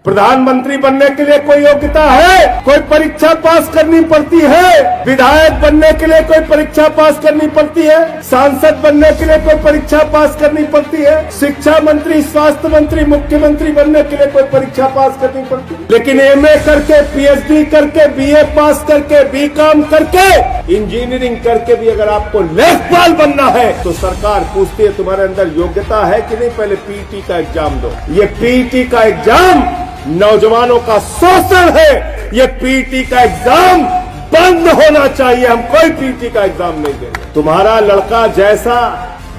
प्रधानमंत्री बनने के लिए कोई योग्यता है? कोई परीक्षा पास करनी पड़ती है? विधायक बनने के लिए कोई परीक्षा पास करनी पड़ती है? सांसद बनने के लिए कोई परीक्षा पास करनी पड़ती है? शिक्षा मंत्री, स्वास्थ्य मंत्री, मुख्यमंत्री बनने के लिए कोई परीक्षा पास करनी पड़ती है? लेकिन एमए करके, पीएचडी करके, बीए पास करके, बीकॉम करके, इंजीनियरिंग करके भी अगर आपको लेखपाल बनना है तो सरकार पूछती है तुम्हारे अंदर योग्यता है कि नहीं, पहले पीटी का एग्जाम दो। ये पीटी का एग्जाम नौजवानों का शोषण है। ये पीटी का एग्जाम बंद होना चाहिए। हम कोई पीटी का एग्जाम नहीं देंगे। तुम्हारा लड़का जैसा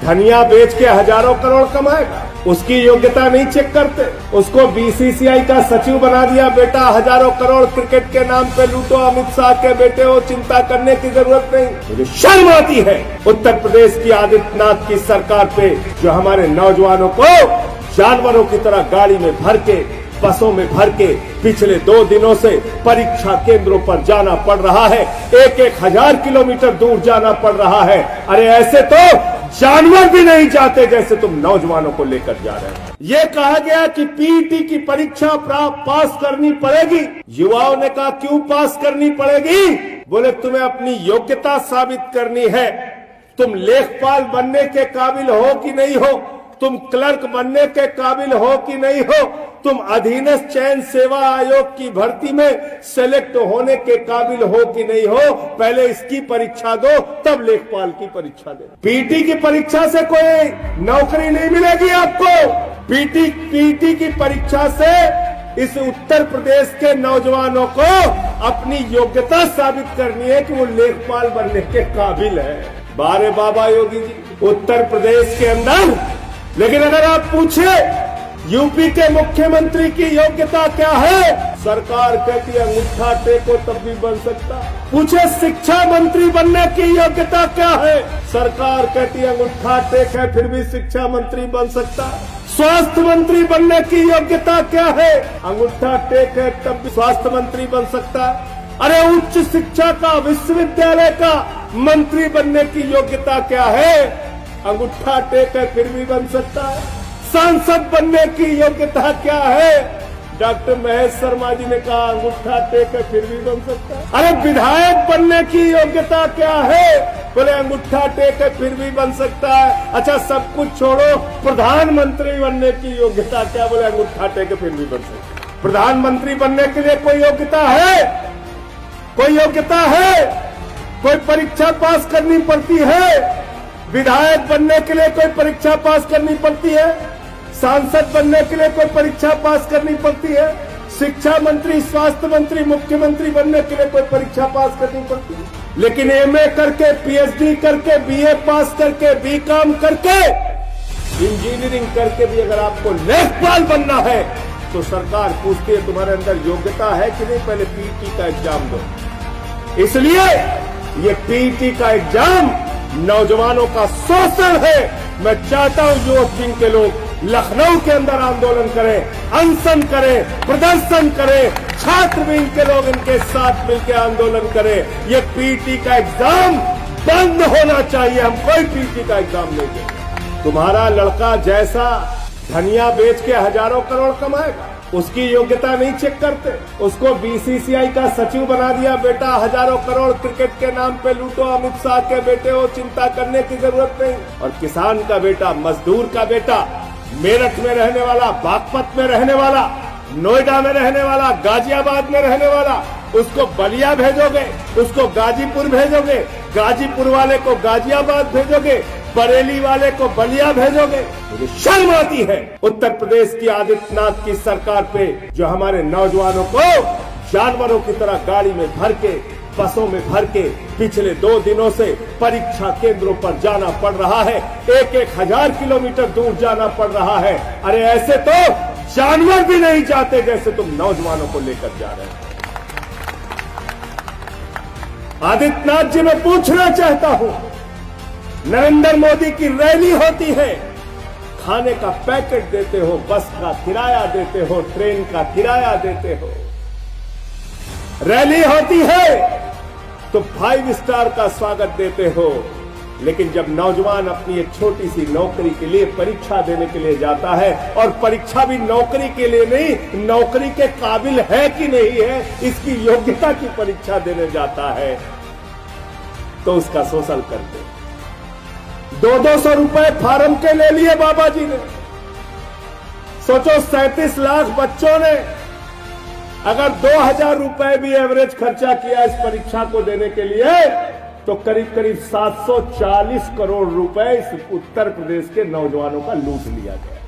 धनिया बेच के हजारों करोड़ कमाएगा, उसकी योग्यता नहीं चेक करते। उसको बीसीसीआई का सचिव बना दिया, बेटा हजारों करोड़ क्रिकेट के नाम पे लूटो, अमित शाह के बेटे हो, चिंता करने की जरूरत नहीं। मुझे शर्म आती है उत्तर प्रदेश की आदित्यनाथ की सरकार पे, जो हमारे नौजवानों को जानवरों की तरह गाड़ी में भर के, बसों में भर के पिछले 2 दिनों से परीक्षा केंद्रों पर जाना पड़ रहा है। 1-1 हजार किलोमीटर दूर जाना पड़ रहा है। अरे ऐसे तो जानवर भी नहीं जाते जैसे तुम नौजवानों को लेकर जा रहे हैं। ये कहा गया कि पीटी की परीक्षा पास करनी पड़ेगी। युवाओं ने कहा क्यों पास करनी पड़ेगी? बोले तुम्हें अपनी योग्यता साबित करनी है। तुम लेखपाल बनने के काबिल हो कि नहीं हो, तुम क्लर्क बनने के काबिल हो कि नहीं हो, तुम अधीनस्थ चयन सेवा आयोग की भर्ती में सेलेक्ट होने के काबिल हो कि नहीं हो, पहले इसकी परीक्षा दो, तब लेखपाल की परीक्षा दे। पीटी की परीक्षा से कोई नौकरी नहीं मिलेगी आपको। पीटी की परीक्षा से इस उत्तर प्रदेश के नौजवानों को अपनी योग्यता साबित करनी है कि वो लेखपाल बनने के काबिल है। बारे बाबा योगी जी, उत्तर प्रदेश के अंदर। लेकिन अगर आप पूछे यूपी के मुख्यमंत्री की योग्यता क्या है, सरकार कहती है अंगूठा टेको तब भी बन सकता। पूछे शिक्षा मंत्री बनने की योग्यता क्या है, सरकार कहती है अंगूठा टेक है फिर भी शिक्षा मंत्री बन सकता। स्वास्थ्य मंत्री बनने की योग्यता क्या है, अंगूठा टेक है तब भी स्वास्थ्य मंत्री बन सकता। अरे उच्च शिक्षा का, विश्वविद्यालय का मंत्री बनने की योग्यता क्या है, अंगूठा टेक है फिर भी बन सकता है। सांसद बनने की योग्यता क्या है, डॉक्टर महेश शर्मा जी ने कहा अंगूठा टेक है फिर भी बन सकता है। अरे विधायक बनने की योग्यता क्या है, बोले अंगूठा टेक है फिर भी बन सकता है। अच्छा सब कुछ छोड़ो, प्रधानमंत्री बनने की योग्यता क्या, बोले अंगूठा टेक है फिर भी बन सकता है। प्रधानमंत्री बनने के लिए कोई योग्यता है? कोई योग्यता है? कोई परीक्षा पास करनी पड़ती है? विधायक बनने के लिए कोई परीक्षा पास करनी पड़ती है? सांसद बनने के लिए कोई परीक्षा पास करनी पड़ती है? शिक्षा मंत्री, स्वास्थ्य मंत्री, मुख्यमंत्री बनने के लिए कोई परीक्षा पास करनी पड़ती है? लेकिन एमए करके, पीएचडी करके, बीए पास करके, बीकॉम करके, इंजीनियरिंग करके भी अगर आपको लेखपाल बनना है तो सरकार पूछती है तुम्हारे अंदर योग्यता है कि नहीं, पहले पीटी का एग्जाम दो। इसलिए ये पीटी का एग्जाम नौजवानों का शोषण है। मैं चाहता हूं युवक विंग के लोग लखनऊ के अंदर आंदोलन करें, अनशन करें, प्रदर्शन करें, छात्र विंग के लोग इनके साथ मिलकर आंदोलन करें। ये पीटी का एग्जाम बंद होना चाहिए। हम कोई पीटी का एग्जाम नहीं देंगे। तुम्हारा लड़का जैसा धनिया बेच के हजारों करोड़ कमाएगा, उसकी योग्यता नहीं चेक करते। उसको बीसीसीआई का सचिव बना दिया, बेटा हजारों करोड़ क्रिकेट के नाम पे लूटो, अमित शाह के बेटे हो, चिंता करने की जरूरत नहीं। और किसान का बेटा, मजदूर का बेटा, मेरठ में रहने वाला, बागपत में रहने वाला, नोएडा में रहने वाला, गाजियाबाद में रहने वाला, उसको बलिया भेजोगे, उसको गाजीपुर भेजोगे, गाजीपुर वाले को गाजियाबाद भेजोगे, बरेली वाले को बलिया भेजोगे। मुझे शर्म आती है उत्तर प्रदेश की आदित्यनाथ की सरकार पे, जो हमारे नौजवानों को जानवरों की तरह गाड़ी में भर के, बसों में भर के पिछले 2 दिनों से परीक्षा केंद्रों पर जाना पड़ रहा है। 1-1 हजार किलोमीटर दूर जाना पड़ रहा है। अरे ऐसे तो जानवर भी नहीं जाते जैसे तुम नौजवानों को लेकर जा रहे हैं। आदित्यनाथ जी मैं पूछना चाहता हूं, नरेंद्र मोदी की रैली होती है, खाने का पैकेट देते हो, बस का किराया देते हो, ट्रेन का किराया देते हो। रैली होती है तो 5 स्टार का स्वागत देते हो, लेकिन जब नौजवान अपनी एक छोटी सी नौकरी के लिए परीक्षा देने के लिए जाता है, और परीक्षा भी नौकरी के लिए नहीं, नौकरी के काबिल है कि नहीं है इसकी योग्यता की परीक्षा देने जाता है, तो उसका शोषण करते। 200 रुपए फार्म के ले लिए बाबा जी ने। सोचो 37 लाख बच्चों ने अगर 2000 रुपए भी एवरेज खर्चा किया इस परीक्षा को देने के लिए, तो करीब करीब 740 करोड़ रुपए इस उत्तर प्रदेश के नौजवानों का लूट लिया गया।